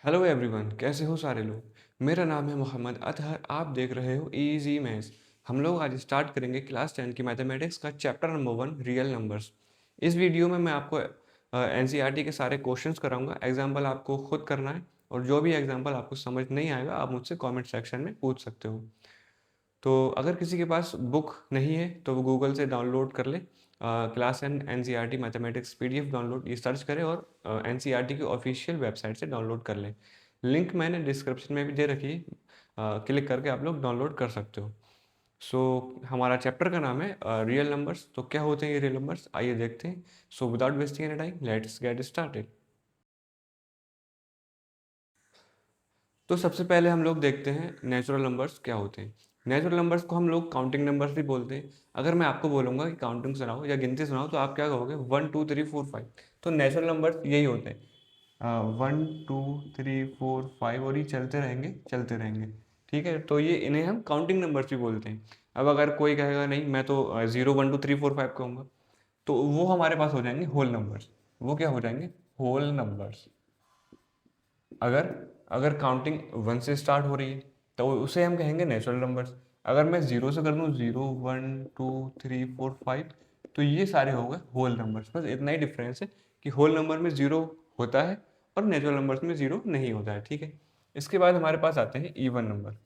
Hello everyone, कैसे हो सारे लोग। मेरा नाम है मोहम्मद अतहर। आप देख रहे हो इजी मैथ्स। हम लोग आज स्टार्ट करेंगे क्लास 10 की मैथमेटिक्स का चैप्टर नंबर 1 रियल नंबर्स। इस वीडियो में मैं आपको एनसीईआरटी के सारे क्वेश्चंस कराऊंगा। एग्जाम्पल आपको खुद करना है और जो भी एग्जाम्पल आपको समझ नहीं आएगा आप मुझसे कमेंट सेक्शन में पूछ सकते हो। तो अगर किसी के पास बुक नहीं है तो वो गूगल से डाउनलोड कर ले। Class NCERT mathematics PDF download ये सर्च करें और एनसीईआरटी की ऑफिशियल वेबसाइट से डाउनलोड कर लें। लिंक मैंने डिस्क्रिप्शन में भी दे रखी है। क्लिक करके आप लोग डाउनलोड कर सकते हो। सो हमारा चैप्टर का नाम है रियल नंबर्स। तो क्या होते हैं ये रियल नंबर्स, आइए देखते हैं। So without wasting any time let's get started. तो सबसे पहले हम लोग देखते हैं नेचुरल नंबर्स क्या होते हैं। नेचुरल नंबर्स को हम लोग काउंटिंग नंबर्स भी बोलते हैं। अगर मैं आपको बोलूँगा कि काउंटिंग सुनाओ या गिनती सुनाओ तो आप क्या कहोगे, 1 2 3 4 5। तो नेचुरल नंबर्स यही होते हैं, 1 2 3 4 5 और ये चलते रहेंगे चलते रहेंगे। ठीक है, तो ये इन्हें हम काउंटिंग नंबर्स भी बोलते हैं। अब अगर कोई कहेगा नहीं मैं तो 0 1 2 3 4 5 कहूँगा, तो वो हमारे पास हो जाएंगे होल नंबर्स। वो क्या हो जाएंगे, होल नंबर्स। अगर अगर काउंटिंग 1 से स्टार्ट हो रही है तो उसे हम कहेंगे नेचुरल नंबर्स। अगर मैं 0 से कर दूँ 0 1 2 3 4 5, तो ये सारे हो गए होल नंबर्स। बस इतना ही डिफरेंस है कि होल नंबर में 0 होता है और नेचुरल नंबर्स में 0 नहीं होता है। ठीक है, इसके बाद हमारे पास आते हैं इवन नंबर।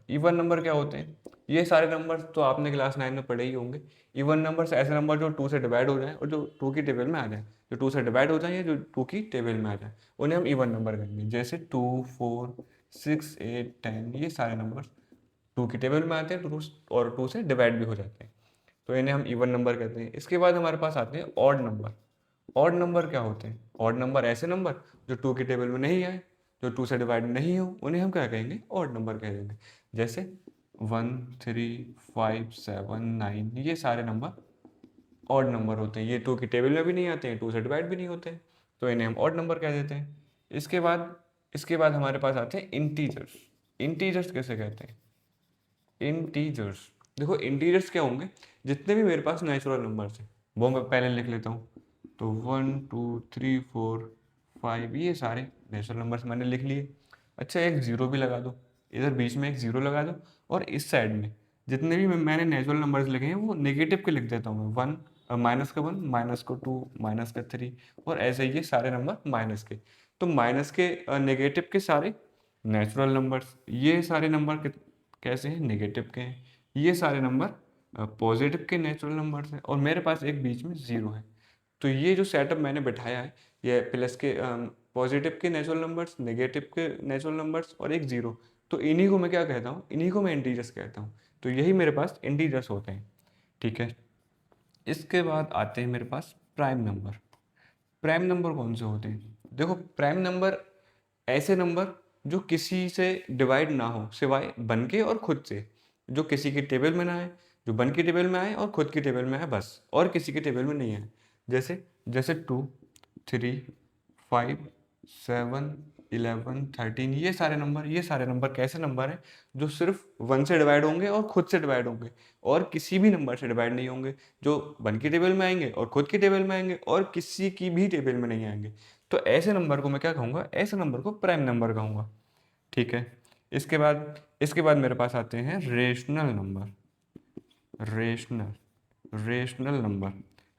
इवन नंबर क्या होते हैं, ये सारे नंबर्स तो आपने क्लास 9 में पढ़े ही होंगे। इवन नंबर्स ऐसे नंबर जो 2 से डिवाइड हो जाए और जो 2 की टेबल में आ जाए। जो 2 से डिवाइड हो जाए या जो 2 की टेबल में आ जाए उन्हें हम इवन नंबर कहेंगे। जैसे 2 4 6 8 10, ये सारे नंबर्स 2 की टेबल में आते हैं और 2 से डिवाइड भी हो जाते हैं, तो इन्हें हम इवन नंबर कहते हैं। इसके बाद हमारे पास आते हैं ऑड नंबर। ऑड नंबर क्या होते हैं, ऑड नंबर ऐसे नंबर जो 2 की टेबल में नहीं आए, जो 2 से डिवाइड नहीं हो, उन्हें हम क्या कहेंगे, ऑड नंबर कह देंगे। जैसे 1 3 5 7 9, ये सारे नंबर ऑड नंबर होते हैं। ये 2 की टेबल में भी नहीं आते हैं, 2 से डिवाइड भी नहीं होते हैं, तो इन्हें हम ऑड नंबर कह देते हैं। इसके बाद हमारे पास आते हैं इंटीजर्स। इंटीजर्स कैसे कहते हैं, इंटीजर्स, देखो इंटीजर्स क्या होंगे, जितने भी मेरे पास नेचुरल नंबर्स हैं वो मैं पहले लिख लेता हूँ। तो 1 2 3 4 5, ये सारे नेचुरल नंबर्स मैंने लिख लिए। अच्छा, एक ज़ीरो भी लगा दो, इधर बीच में एक ज़ीरो लगा दो। और इस साइड में जितने भी मैंने नेचुरल नंबर्स लिखे हैं वो नेगेटिव के लिख देता हूँ मैं। वन माइनस का 1, माइनस का 2, माइनस का 3, और ऐसे ही ये सारे नंबर माइनस के। तो माइनस के नेगेटिव के सारे नेचुरल नंबर्स, ये सारे नंबर कैसे हैं, नेगेटिव के हैं। ये सारे नंबर पॉजिटिव के नेचुरल नंबर्स हैं और मेरे पास एक बीच में ज़ीरो है। तो ये जो सेटअप मैंने बैठाया है, ये प्लस के पॉजिटिव के नेचुरल नंबर्स, नेगेटिव के नेचुरल नंबर्स और एक ज़ीरो, तो इन्हीं को मैं क्या कहता हूँ, इन्हीं को मैं इंटीजर्स कहता हूँ। तो यही मेरे पास इंटीजर्स होते हैं। ठीक है, इसके बाद आते हैं मेरे पास प्राइम नंबर। प्राइम नंबर कौन से होते हैं, देखो प्राइम नंबर ऐसे नंबर जो किसी से डिवाइड ना हो सिवाय बन के और खुद से, जो किसी की टेबल में ना आए, जो बन की टेबल में आए और खुद की टेबल में आए बस, और किसी की टेबल में नहीं आए। जैसे जैसे 2 3 5 7 11 13, ये सारे नंबर कैसे नंबर हैं, जो सिर्फ 1 से डिवाइड होंगे और खुद से डिवाइड होंगे, और किसी भी नंबर से डिवाइड नहीं होंगे, जो बन की टेबल में आएंगे और खुद की टेबल में आएंगे और किसी की भी टेबल में नहीं आएंगे। तो ऐसे नंबर को मैं क्या कहूँगा, ऐसे नंबर को प्राइम नंबर कहूँगा। ठीक है, इसके बाद मेरे पास आते हैं रेशनल नंबर।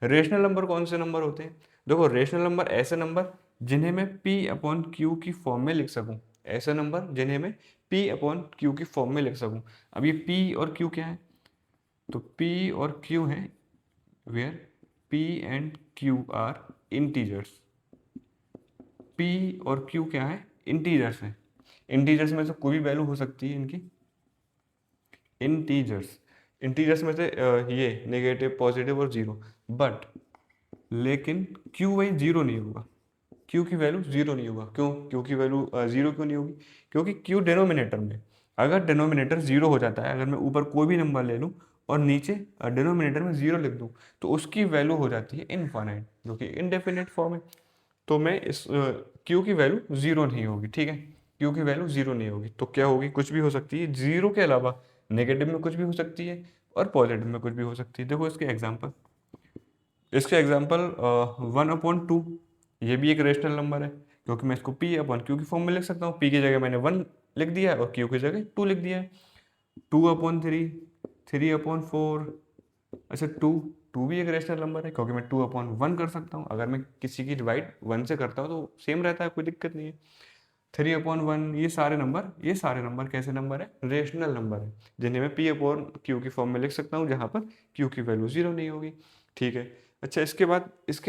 रेशनल नंबर कौन से नंबर होते हैं, देखो रेशनल नंबर ऐसे नंबर जिन्हें मैं P/Q की फॉर्म में लिख सकूं। ऐसे नंबर जिन्हें मैं P/Q की फॉर्म में लिख सकूं। अब ये P और Q क्या है, तो P और Q हैं where P and Q are integers. P और Q क्या है, इंटीजर्स हैं। इंटीजर्स में से कोई भी वैल्यू हो सकती है इनकी। इंटीजर्स में से ये नेगेटिव, पॉजिटिव और जीरो, बट लेकिन क्यू वही जीरो नहीं होगा। क्यू की वैल्यू जीरो नहीं होगा, क्यों, क्यू की वैल्यू जीरो क्यों नहीं होगी, क्योंकि क्यू डिनोमिनेटर में, अगर डिनोमिनेटर जीरो हो जाता है, अगर मैं ऊपर कोई भी नंबर ले लूँ और नीचे डिनोमिनेटर में जीरो लिख दूँ, तो उसकी वैल्यू हो जाती है इनफाइनाइट, जो कि इनडेफिनेट फॉर्म है। तो मैं इस क्यू की वैल्यू जीरो नहीं होगी। ठीक है, क्यू की वैल्यू जीरो नहीं होगी, तो क्या होगी, कुछ भी हो सकती है। जीरो के अलावा नेगेटिव में कुछ भी हो सकती है और पॉजिटिव में कुछ भी हो सकती है। देखो इसके एग्जाम्पल 1/2, ये भी एक रेशनल नंबर है। क्योंकि मैं इसको पी अपॉन क्यू की फॉर्म में लिख सकता हूँ। पी की जगह मैंने 1 लिख दिया है और क्यू की जगह 2 लिख दिया है। 2/3, 3/4। अच्छा, टू भी एक रेशनल नंबर है क्योंकि मैं 2/1 कर सकता हूँ। अगर मैं किसी की डिवाइड 1 से करता हूँ तो सेम रहता है, कोई दिक्कत नहीं है। 3/1, ये सारे नंबर कैसे नंबर है? रेशनल नंबर है, जिन्हें मैं P/Q की फॉर्म में लिख सकता हूँ, जहाँ पर Q की वैल्यू 0 नहीं होगी। ठीक है। अच्छा, इसके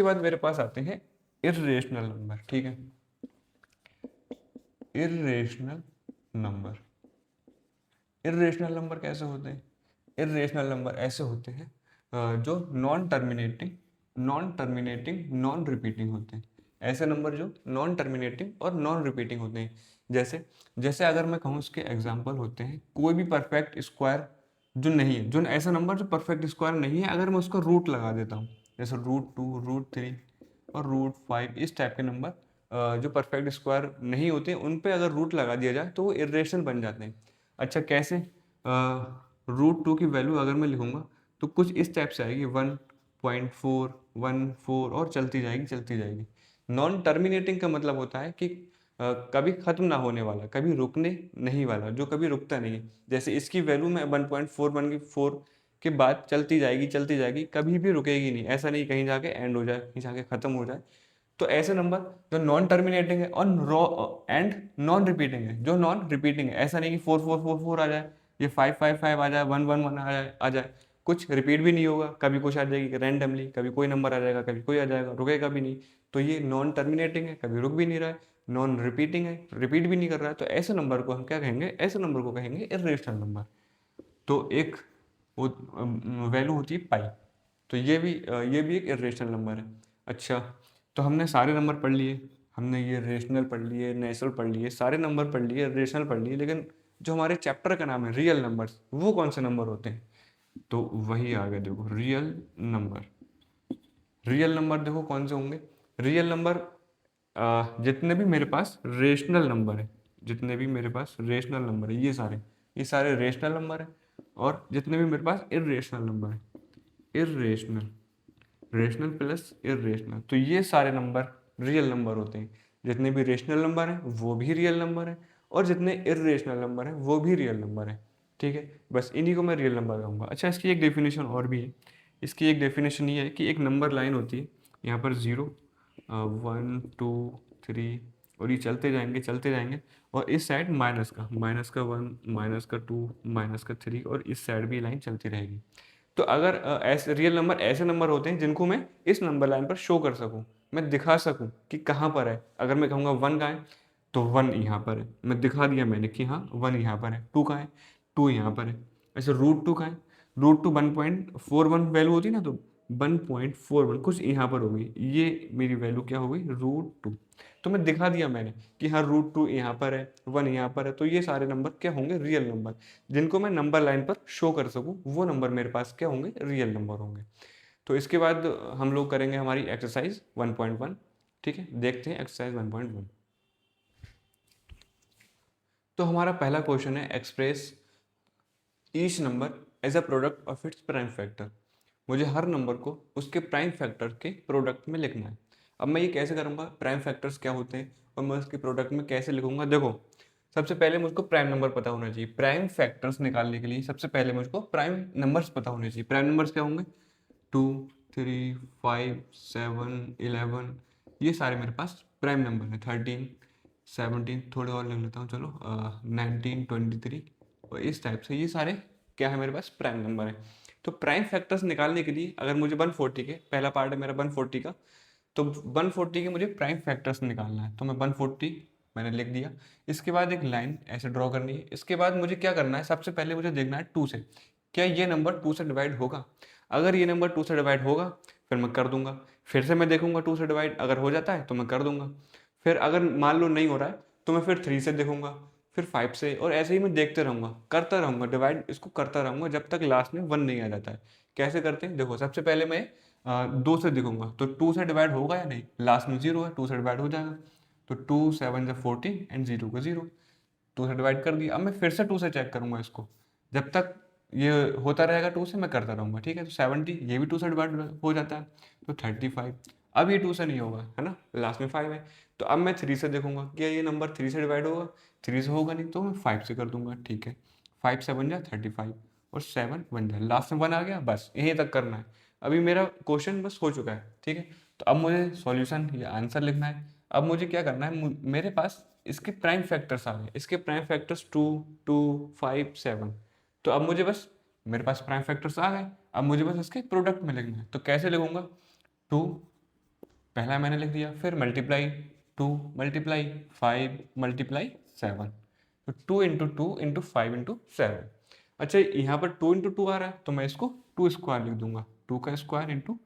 बाद मेरे पास आते हैं इर्रेशनल नंबर। ठीक है, इर्रेशनल नंबर। इर्रेशनल नंबर कैसे होते हैं? इर्रेशनल नंबर ऐसे होते हैं जो नॉन रिपीटिंग होते हैं। ऐसे नंबर जो नॉन टर्मिनेटिंग और नॉन रिपीटिंग होते हैं। जैसे जैसे अगर मैं कहूँ, इसके एग्जांपल होते हैं, कोई भी परफेक्ट स्क्वायर जो नहीं है, जो ऐसा नंबर जो परफेक्ट स्क्वायर नहीं है, अगर मैं उसका रूट लगा देता हूँ, जैसे √2, √3 और √5, इस टाइप के नंबर जो परफेक्ट स्क्वायर नहीं होते, उन पे अगर रूट लगा दिया जाए तो वो इर्रेशनल बन जाते हैं। अच्छा, कैसे? √2 की वैल्यू अगर मैं लिखूंगा तो कुछ इस टाइप से आएगी, 1.4, 1.4 और चलती जाएगी चलती जाएगी। नॉन टर्मिनेटिंग का मतलब होता है कि कभी खत्म ना होने वाला, कभी रुकने नहीं वाला, जो कभी रुकता नहीं है। जैसे इसकी वैल्यू में 1.4 के बाद चलती जाएगी, कभी भी रुकेगी नहीं। ऐसा नहीं कहीं जाके एंड हो जाए, कहीं जाके खत्म हो जाए। तो ऐसे नंबर जो नॉन टर्मिनेटिंग है और एंड नॉन रिपीटिंग है, जो नॉन रिपीटिंग है, ऐसा नहीं कि 4 4 4 4 आ जाए, ये 5 5 5 आ जाए, 1 1 1 आ जाए, कुछ रिपीट भी नहीं होगा, कभी कुछ आ जाएगी रैंडमली, कभी कोई नंबर आ जाएगा, कभी कोई आ जाएगा, रुकेगा भी नहीं। तो ये नॉन टर्मिनेटिंग है, कभी रुक भी नहीं रहा है। नॉन रिपीटिंग है, रिपीट भी नहीं कर रहा है। तो ऐसे नंबर को हम क्या कहेंगे? ऐसे नंबर को कहेंगे इर्रेशनल नंबर। तो एक वैल्यू होती है पाई। तो ये भी एक इरेशनल नंबर है। अच्छा, तो हमने सारे नंबर पढ़ लिए, हमने ये रेशनल पढ़ लिए, नेचुरल पढ़ लिए, सारे नंबर पढ़ लिए, रेशनल पढ़ लिए, लेकिन जो हमारे चैप्टर का नाम है रियल नंबर्स, वो कौन से नंबर होते हैं? तो वही आ गया, देखो, रियल नंबर। रियल नंबर देखो कौन से होंगे? रियल नंबर जितने भी मेरे पास रेशनल नंबर है, जितने भी मेरे पास रेशनल नंबर है, ये सारे रेशनल नंबर है। और जितने भी मेरे पास इरेशनल नंबर है, इरेशनल, रेशनल प्लस इरेशनल, तो ये सारे नंबर रियल नंबर होते हैं। जितने भी रेशनल नंबर हैं वो भी रियल नंबर है, और जितने इरेशनल नंबर हैं वो भी रियल नंबर है। ठीक है, बस इन्हीं को मैं रियल नंबर कहूँगा। अच्छा, इसकी एक डेफिनेशन और भी है। इसकी एक डेफिनेशन ये है कि एक नंबर लाइन होती है, यहाँ पर 0, 1 2 3, और ये चलते जाएंगे, और इस साइड -1, -2, -3, और इस साइड भी लाइन चलती रहेगी। तो अगर ऐसे रियल नंबर ऐसे नंबर होते हैं जिनको मैं इस नंबर लाइन पर शो कर सकूं, मैं दिखा सकूं कि कहाँ पर है। अगर मैं कहूँगा 1 कहाँ है, तो 1 यहाँ पर है, मैं दिखा दिया मैंने कि हाँ 1 यहाँ पर है। 2 कहाँ है, 2 यहाँ पर है। ऐसे √2 कहाँ है, √2 1.41 वैल्यू होती है ना, तो 1.41 कुछ यहाँ पर होगी, ये मेरी वैल्यू क्या होगी, √2। तो मैं दिखा दिया मैंने कि हाँ √2 यहाँ पर है, 1 यहाँ पर है। तो ये सारे नंबर क्या होंगे, रियल नंबर, जिनको मैं नंबर लाइन पर शो कर सकूं, वो नंबर मेरे पास क्या होंगे, रियल नंबर होंगे। तो इसके बाद हम लोग करेंगे हमारी एक्सरसाइज 1.1। ठीक है, देखते हैं एक्सरसाइज 1.1। तो हमारा पहला क्वेश्चन है, express each number as a product of its prime factor. मुझे हर नंबर को उसके प्राइम फैक्टर के प्रोडक्ट में लिखना है। अब मैं ये कैसे करूँगा, प्राइम फैक्टर्स क्या होते हैं और मैं उसके प्रोडक्ट में कैसे लिखूंगा? देखो, सबसे पहले मुझको प्राइम नंबर पता होना चाहिए। प्राइम फैक्टर्स निकालने के लिए सबसे पहले मुझको प्राइम नंबर्स पता होने चाहिए। प्राइम नंबर्स क्या होंगे, 2, 3, 5, 7, 11, ये सारे मेरे पास प्राइम नंबर हैं। 13, 17, थोड़े और लिख लेता हूँ, चलो, 19, 23, और इस टाइप से ये सारे क्या है, मेरे पास प्राइम नंबर है। तो प्राइम फैक्टर्स निकालने के लिए अगर मुझे 140 के, पहला पार्ट है मेरा 140 का, तो 140 के मुझे प्राइम फैक्टर्स निकालना है। तो मैं 140 मैंने लिख दिया। इसके बाद एक लाइन ऐसे ड्रॉ करनी है। इसके बाद मुझे क्या करना है, सबसे पहले मुझे देखना है 2 से, क्या ये नंबर 2 से डिवाइड होगा। अगर ये नंबर 2 से डिवाइड होगा फिर मैं कर दूंगा, फिर से मैं देखूंगा 2 से डिवाइड अगर हो जाता है तो मैं कर दूंगा। फिर अगर मान लो नहीं हो रहा है तो मैं फिर 3 से देखूंगा, फिर 5 से, और ऐसे ही मैं देखते रहूंगा, करता रहूंगा, डिवाइड इसको करता रहूंगा जब तक लास्ट में 1 नहीं आ जाता है। कैसे करते हैं, देखो, सबसे पहले मैं 2 से देखूंगा, तो 2 से डिवाइड होगा या नहीं, लास्ट में 0 है, 2 से डिवाइड हो जाएगा। तो 2 7 जा 14 एंड 0 का 0, 2 से डिवाइड कर दिया। अब मैं फिर से 2 से चेक करूंगा इसको, जब तक ये होता रहेगा 2 से मैं करता रहूंगा। ठीक है, तो 70 ये भी 2 से डिवाइड हो जाता है, तो 35। अब ये 2 से नहीं होगा, है ना, लास्ट में 5 है। तो अब मैं 3 से देखूंगा, क्या ये नंबर 3 से डिवाइड होगा? 3 से होगा नहीं, तो मैं 5 से कर दूंगा, ठीक है। 5 से बन जाए 35 और 7 बन जाए, लास्ट में 1 आ गया, बस यहीं तक करना है। अभी मेरा क्वेश्चन बस हो चुका है, ठीक है। तो अब मुझे सॉल्यूशन या आंसर लिखना है। अब मुझे क्या करना है, मेरे पास इसके प्राइम फैक्टर्स आ गए, इसके प्राइम फैक्टर्स 2, 2, 5, 7। तो अब मुझे बस, मेरे पास प्राइम फैक्टर्स आ गए, अब मुझे बस इसके प्रोडक्ट में लिखना है। तो कैसे लिखूंगा? 2 पहला मैंने लिख दिया, फिर मल्टीप्लाई 2 मल्टीप्लाई 5 मल्टीप्लाई 7। तो 2 इंटू 2 इंटू 5 इंटू 7। अच्छा, यहाँ पर 2 इंटू 2 आ रहा है, तो मैं इसको 2 स्क्वायर लिख दूंगा, 2 का स्क्वायर इंटू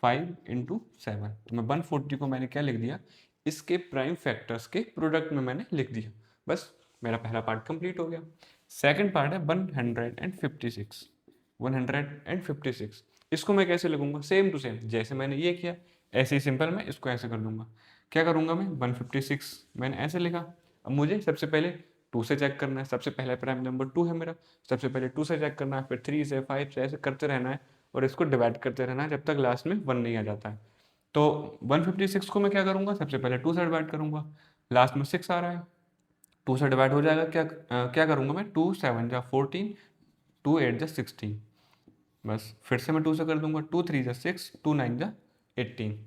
5 इंटू 7। तो मैं 140 को मैंने क्या लिख दिया, इसके प्राइम फैक्टर्स के प्रोडक्ट में मैंने लिख दिया। बस मेरा पहला पार्ट कंप्लीट हो गया। सेकंड पार्ट है 156। 156 इसको मैं कैसे लिखूंगा? सेम टू सेम, जैसे मैंने ये किया ऐसे ही सिंपल मैं इसको ऐसे कर लूँगा। क्या करूँगा मैं? 156 मैंने ऐसे लिखा। अब मुझे सबसे पहले 2 से चेक करना है, सबसे पहला प्राइम नंबर 2 है मेरा, सबसे पहले 2 से चेक करना है, फिर 3 से 5 से ऐसे करते रहना है और इसको डिवाइड करते रहना है जब तक लास्ट में 1 नहीं आ जाता है। तो 156 को मैं क्या करूँगा, सबसे पहले 2 से डिवाइड करूँगा, लास्ट में 6 आ रहा है, 2 से डिवाइड हो जाएगा। क्या करूँगा मैं? 2 7 जा 14, 2 8 जा 16। बस फिर से मैं 2 से कर दूंगा, 2 3 जा 6, 2 9 जा 18।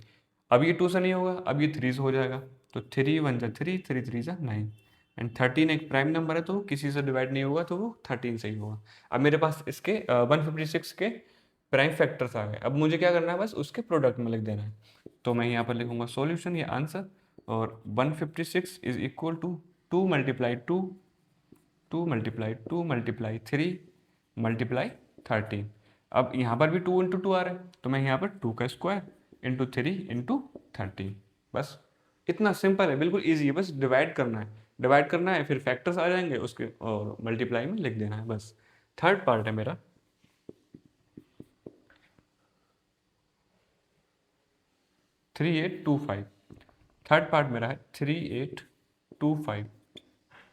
अब ये 2 से नहीं होगा, अब ये 3 से हो जाएगा। तो 3 1 जा 3, 3 3 जा 9 एंड 13 एक प्राइम नंबर है, तो वो किसी से डिवाइड नहीं होगा, तो वो 13 से ही होगा। अब मेरे पास इसके 156 के प्राइम फैक्टर्स आ गए। अब मुझे क्या करना है, बस उसके प्रोडक्ट में लिख देना है। तो मैं यहाँ पर लिखूंगा सॉल्यूशन या आंसर, और 156 is equal to 2 multiply 2, 2 multiply 2 multiply 3 multiply 13। अब यहाँ पर भी 2 इंटू 2 आ रहा है, तो मैं यहाँ पर 2 का स्क्वायर इंटू 3 इंटू 13। बस इतना सिंपल है, बिल्कुल ईजी है, बस डिवाइड करना है, डिवाइड करना है, फिर फैक्टर्स आ जाएंगे उसके और मल्टीप्लाई में लिख देना है बस। थर्ड पार्ट है मेरा 3825। थर्ड पार्ट मेरा है 3825।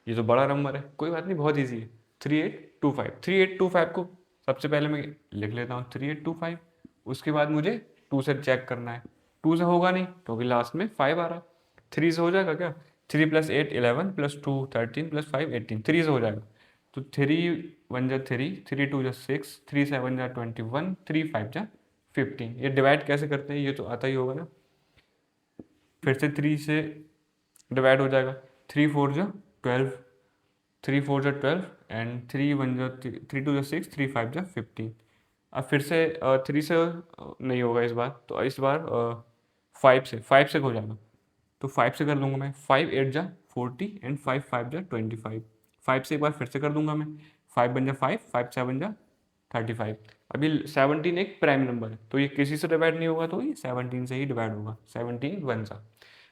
ये तो बड़ा नंबर है, कोई बात नहीं, बहुत ईजी है। 3825, 3825 को सबसे पहले मैं लिख लेता हूँ 3825। उसके बाद मुझे 2 से चेक करना है, 2 से होगा नहीं क्योंकि लास्ट में 5 आ रहा है। 3 से हो जाएगा क्या? 3 + 8 11 + 2 13 + 5 18, 3 से हो जाएगा। तो 3 1 जा 3, 3 2 जा 6, 3 7 जा 21, 3 5 जा 15। ये डिवाइड कैसे करते हैं ये तो आता ही होगा ना। फिर से 3 से डिवाइड हो जाएगा, 3 4 जा 12, 3 4 जा 12 एंड 3 1 जा 3 2 जा 6, 3 5 जा 15। अब फिर से 3 से नहीं होगा इस बार, तो इस बार 5 से हो जाएगा। तो 5 से कर दूंगा मैं, 5 8 जा 40 एंड 5 5 जा 25। 5 से एक बार फिर से कर दूंगा मैं, 5 बन जा 5, 5 7 जा 35। अभी 17 एक प्राइम नंबर है, तो ये किसी से डिवाइड नहीं होगा, तो ये 17 से ही डिवाइड होगा, 17 1 सा।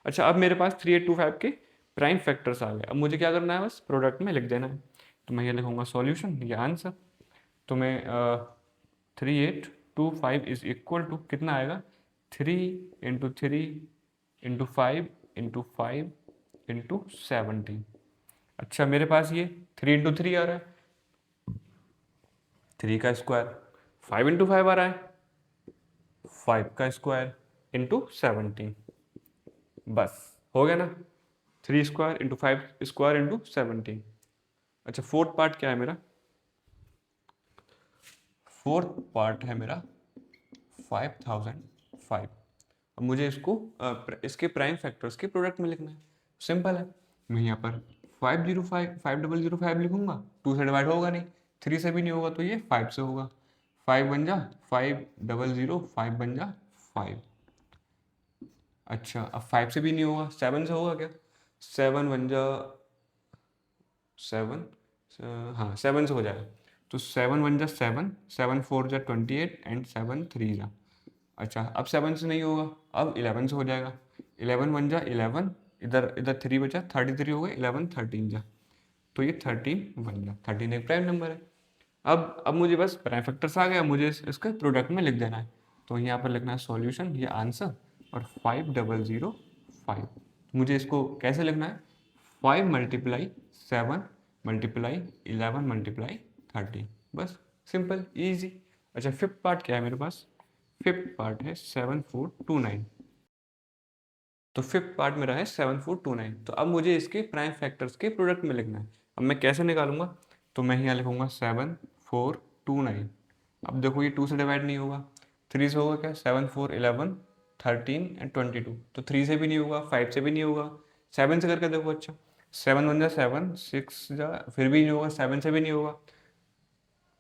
अच्छा, अब मेरे पास 3825 के प्राइम फैक्टर्स आ गए। अब मुझे क्या करना है, बस प्रोडक्ट में लिख देना है। तो मैं ये लिखूंगा सॉल्यूशन या आंसर। तो मैं 3825 इज इक्वल टू कितना आएगा, 3 इंटू 3 इंटू 5 इंटू 5 इंटू 17। अच्छा, मेरे पास ये 3 इंटू 3 आ रहा है, 3 का स्क्वायर, 5 इंटू 5 आ रहा है, 5 का स्क्वायर इंटू 17। बस हो गया ना, 3 स्क्वायर इंटू 5 स्क्वायर इंटू 17। अच्छा, फोर्थ पार्ट क्या है मेरा? फोर्थ पार्ट है मेरा 5005। अब मुझे इसको इसके प्राइम फैक्टर्स के प्रोडक्ट में लिखना है। सिंपल है, मैं यहाँ पर 5005 लिखूंगा, 2 से डिवाइड होगा नहीं, 3 से भी नहीं होगा, तो ये 5 से होगा। 5 बन जा 500, 5 बन जा 5। अच्छा, अब 5 से भी नहीं होगा, 7 से होगा क्या? 7 बन जा 7, हाँ 7 से हो जाएगा। तो 7 1 जा 7, 7 4 जा 28 एंड 7 3 जा। अच्छा, अब 7 से नहीं होगा, अब 11 से हो जाएगा। 11 1 जा 11, इधर इधर 3 बचा, 33 हो गए, 11 13 जा। तो ये 13 1 जा, 13 एक प्राइम नंबर है। अब मुझे बस प्राइम फैक्टर्स आ गया, मुझे इसका प्रोडक्ट में लिख देना है। तो यहाँ पर लिखना है सॉल्यूशन ये आंसर और 5005। मुझे इसको कैसे लिखना है? 5 मल्टीप्लाई 7 मल्टीप्लाई 11 मल्टीप्लाई 13। बस सिंपल ईजी। अच्छा, फिफ्थ पार्ट क्या है मेरे पास? फिफ्थ पार्ट है 7429। तो फिफ्थ पार्ट मेरा है 7429। तो अब मुझे इसके प्राइम फैक्टर्स के प्रोडक्ट में लिखना है। अब मैं कैसे निकालूंगा, तो मैं यहाँ लिखूंगा 7429। अब देखो ये 2 से डिवाइड नहीं होगा, 3 से होगा क्या, 7 4 11 13 एंड 22। तो 3 से भी नहीं होगा, 5 से भी नहीं होगा, 7 से करके देखो। अच्छा 7 1 जा 7, 6 जा फिर भी नहीं होगा, 7 से भी नहीं होगा,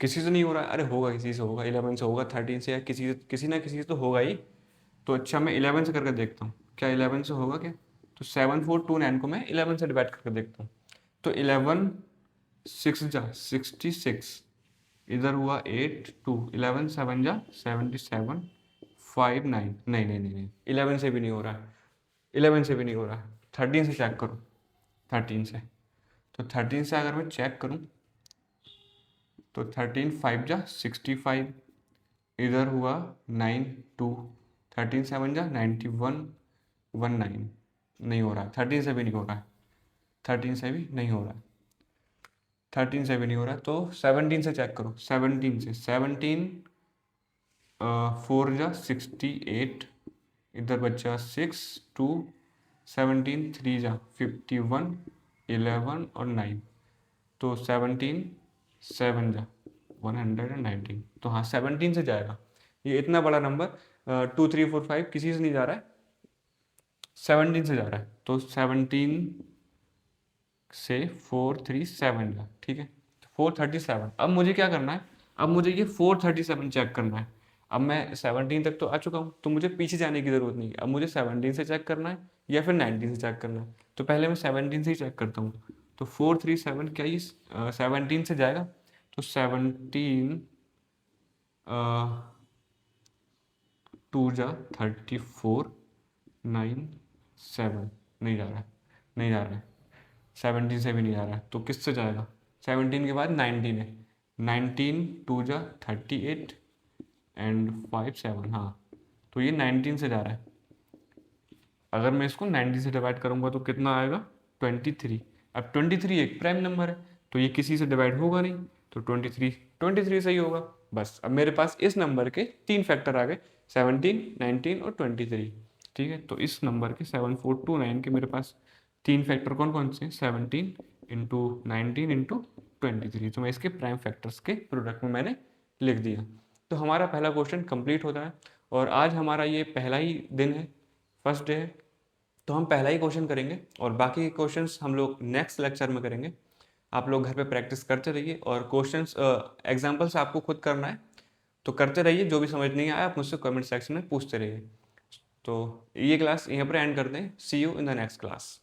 किसी से नहीं हो रहा है। अरे होगा, किसी से होगा, 11 से होगा, 13 से, या किसी ना किसी से तो होगा ही। तो अच्छा मैं 11 से करके देखता हूँ, क्या 11 से होगा क्या। तो 7429 को मैं 11 से डिवाइड करके देखता हूँ। तो 11 6 जा 66, इधर हुआ 8 2, 11 7 जा 77 5 9, नहीं नहीं नहीं नहीं, 11 से भी नहीं हो रहा है, 11 से भी नहीं हो रहा है। 13 से चेक करो, 13 से। तो 13 से अगर मैं चेक करूँ तो 13 5 जा 65, इधर हुआ 9 2, 13 7 जा 91 19, नहीं हो रहा है। 13 से भी नहीं हो रहा है, 13 से भी नहीं हो रहा है, 13 से भी नहीं हो रहा है। तो 17 से चेक करो, 17 से, 17 4 जा 68, इधर बचा 6 2, 17 3 जा 51 11 और 9। तो 17 7 जा 119। तो हाँ 17 से जाएगा। ये इतना बड़ा नंबर 2 3 4 5 किसी से नहीं जा रहा है, 17 से जा रहा है। तो 17 से 437 जा, ठीक है, 437। अब मुझे क्या करना है, अब मुझे ये 437 चेक करना है। अब मैं 17 तक तो आ चुका हूँ, तो मुझे पीछे जाने की ज़रूरत नहीं है। अब मुझे 17 से चेक करना है या फिर 19 से चेक करना है। तो पहले मैं 17 से ही चेक करता हूँ। तो 437 क्या ये 17 से जाएगा। तो 17 2 जा 34 9 7, नहीं जा रहा है, नहीं जा रहा है, 17 से भी नहीं जा रहा है। तो किससे जाएगा, 17 के बाद 19 है, 19 2 जा 38 एंड 5 7, हाँ। तो ये 19 से जा रहा है। अगर मैं इसको 90 से डिवाइड करूंगा तो कितना आएगा, 23। अब 23 एक प्राइम नंबर है, तो ये किसी से डिवाइड होगा नहीं, तो 23 सही होगा। बस अब मेरे पास इस नंबर के 3 फैक्टर आ गए, 17 19 और 23। ठीक है, तो इस नंबर के 7429 के मेरे पास 3 फैक्टर कौन कौन से हैं, 17 इंटू 19 इंटू 23। तो मैं इसके प्राइम फैक्टर्स के प्रोडक्ट में मैंने लिख दिया। तो हमारा पहला क्वेश्चन कंप्लीट होता है। और आज हमारा ये पहला ही दिन है, फर्स्ट डे है, तो हम पहला ही क्वेश्चन करेंगे और बाकी क्वेश्चंस हम लोग नेक्स्ट लेक्चर में करेंगे। आप लोग घर पे प्रैक्टिस करते रहिए और क्वेश्चंस एग्जाम्पल्स आपको खुद करना है, तो करते रहिए। जो भी समझ नहीं आया आप मुझसे कमेंट सेक्शन में पूछते रहिए। तो ये क्लास यहाँ पर एंड करते हैं। See you in the next class.